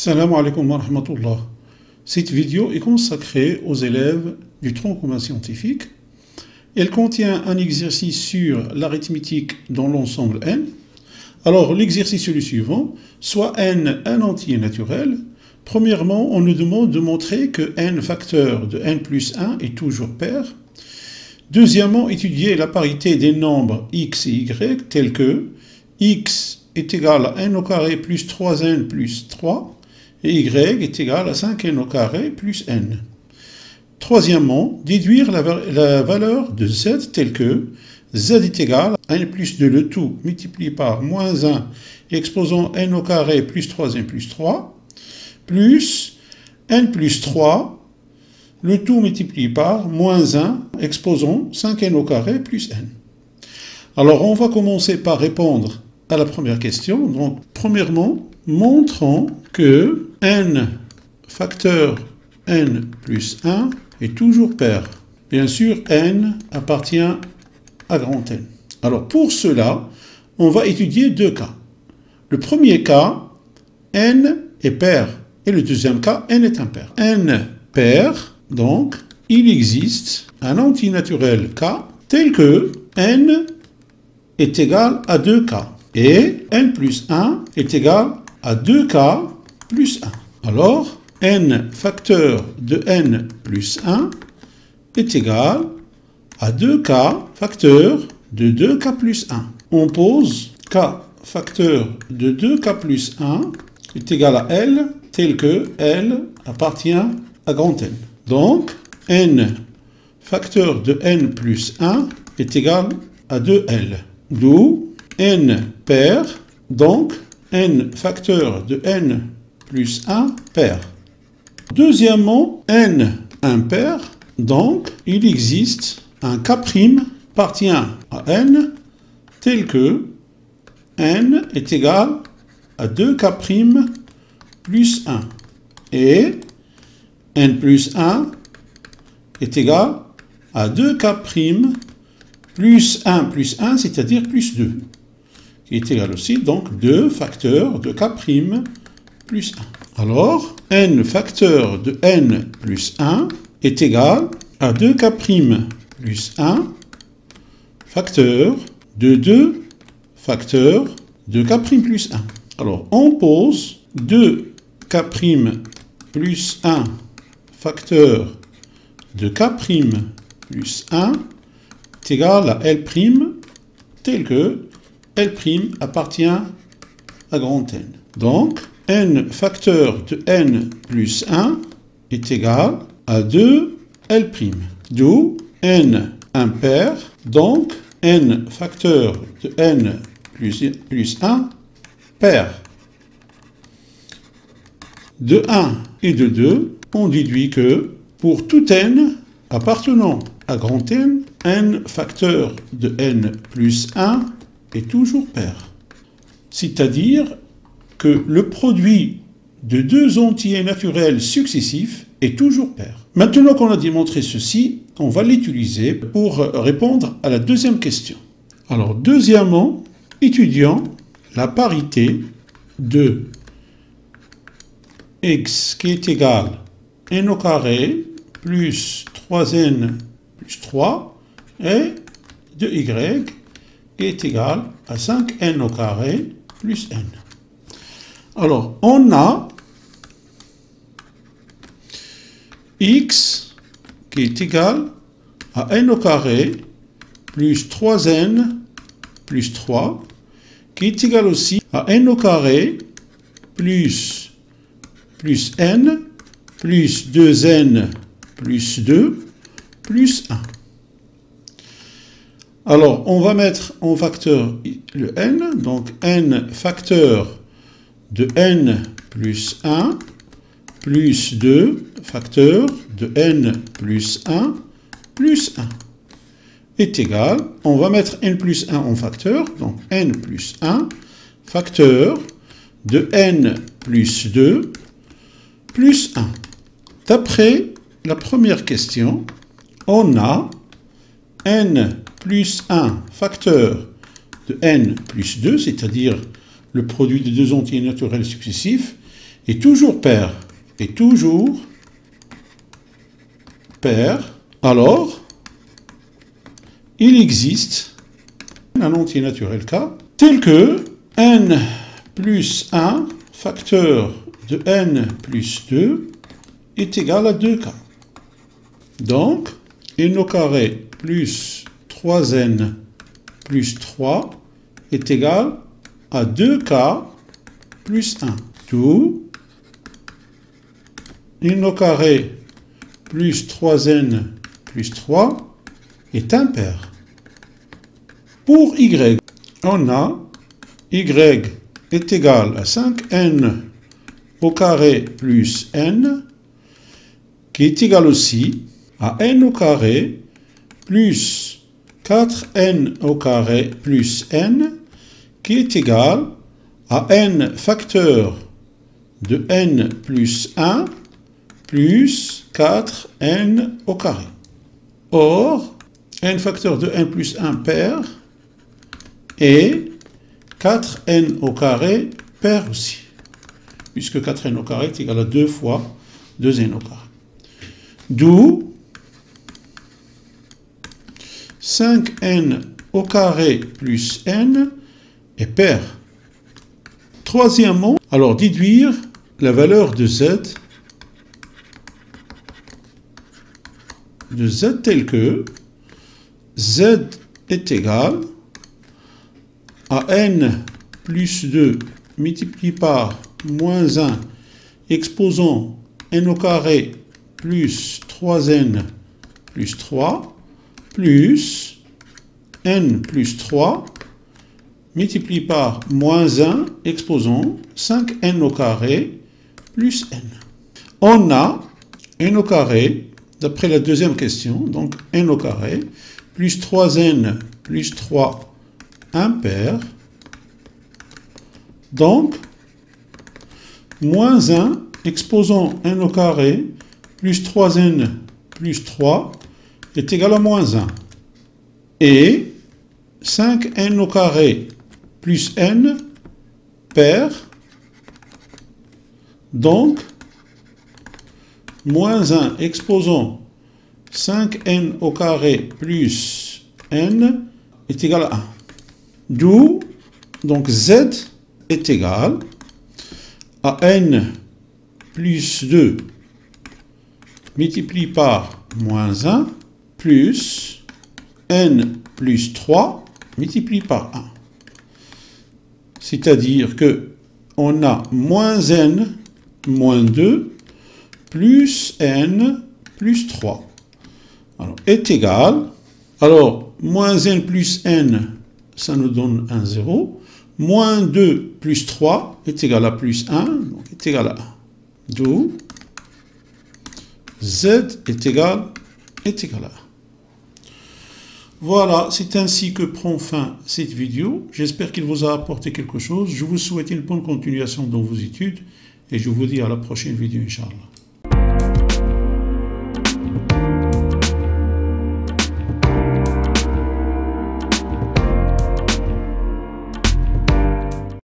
Salam alaikum wa rahmatullah. Cette vidéo est consacrée aux élèves du tronc commun scientifique. Elle contient un exercice sur l'arithmétique dans l'ensemble n. Alors l'exercice est le suivant, soit n un entier naturel. Premièrement, on nous demande de montrer que n facteur de n plus 1 est toujours pair. Deuxièmement, étudier la parité des nombres x et y tels que x est égal à n au carré plus 3n plus 3 et y est égal à 5n au carré plus n. Troisièmement, déduire la valeur de z telle que z est égal à n plus 2 le tout multiplié par moins 1 exposant n au carré plus 3n plus 3 plus n plus 3 le tout multiplié par moins 1 exposant 5n au carré plus n. Alors on va commencer par répondre à la première question. Donc premièrement, montrons que n facteur n plus 1 est toujours pair. Bien sûr, n appartient à grand N. Alors pour cela, on va étudier deux cas. Le premier cas, n est pair, et le deuxième cas, n est impair. n pair, donc, il existe un antinaturel k tel que n est égal à 2k, et n plus 1 est égal à 2k plus 1. Alors, n facteur de n plus 1 est égal à 2k facteur de 2k plus 1. On pose k facteur de 2k plus 1 est égal à L, tel que L appartient à grand N. Donc, n facteur de n plus 1 est égal à 2L. D'où n pair, donc n facteur de n plus 1 pair. Deuxièmement, n impair, donc il existe un k' appartient à n tel que n est égal à 2k' plus 1 et n plus 1 est égal à 2k' plus 1, c'est-à-dire plus 2, qui est égal aussi, donc 2 facteurs de k' plus 1. Alors, n facteur de n plus 1 est égal à 2k' plus 1 facteur de 2 facteurs de k' plus 1. Alors, on pose 2k' plus 1 facteur de k' plus 1 est égal à L', tel que L' appartient à grand N. Donc, n facteur de n plus 1 est égal à 2L', d'où n impair, donc n facteur de n plus 1 pair. De 1 et de 2, on déduit que pour tout n appartenant à grand N, n facteur de n plus 1 est toujours pair. C'est-à-dire que le produit de deux entiers naturels successifs est toujours pair. Maintenant qu'on a démontré ceci, on va l'utiliser pour répondre à la deuxième question. Alors, deuxièmement, étudions la parité de x qui est égal à n au carré plus 3n plus 3 et de y qui est égal à 5n au carré plus n. Alors, on a x qui est égal à n au carré plus 3n plus 3 qui est égal aussi à n au carré plus n plus 2n plus 2 plus 1. Alors, on va mettre en facteur le n, donc n facteur de n plus 1 plus 2 facteur de n plus 1 plus 1 est égal, on va mettre n plus 1 en facteur, donc n plus 1 facteur de n plus 2 plus 1. D'après la première question, on a n plus 1 facteur de n plus 2, c'est-à-dire le produit de deux entiers naturels successifs, est toujours pair, alors il existe un entier naturel K tel que n plus 1 facteur de n plus 2 est égal à 2K. Donc, n au carré plus 3n plus 3 est égal à 2K plus 1. D'où n au carré plus 3n plus 3 est impair. Pour y, on a y est égal à 5n au carré plus n, qui est égal aussi à n au carré plus 4n au carré plus n, qui est égal à n facteur de n plus 1 plus 4n au carré. Or, n facteur de n plus 1 pair et 4n au carré pair aussi, puisque 4n au carré est égal à 2 fois 2n au carré. D'où 5n au carré plus n est pair. Troisièmement, alors déduire la valeur de z telle que z est égal à n plus 2 multiplié par moins 1 exposant n au carré plus 3n plus 3 plus n plus 3 multiplié par moins 1 exposant 5n au carré plus n. On a n au carré, d'après la deuxième question, donc n au carré, plus 3n plus 3 impair, donc moins 1 exposant n au carré plus 3n plus 3 est égal à moins 1. Et 5n au carré plus n pair, donc moins 1 exposant 5n au carré plus n est égal à 1. D'où, donc z est égal à n plus 2 multiplié par moins 1 plus n plus 3 multiplié par 1. C'est-à-dire que on a moins n moins 2 plus n plus 3. Alors, est égal, alors moins n plus n, ça nous donne un 0. Moins 2 plus 3 est égal à plus 1, donc est égal à 1. D'où z est égal à 1. Voilà, c'est ainsi que prend fin cette vidéo. J'espère qu'il vous a apporté quelque chose. Je vous souhaite une bonne continuation dans vos études et je vous dis à la prochaine vidéo, Inch'Allah.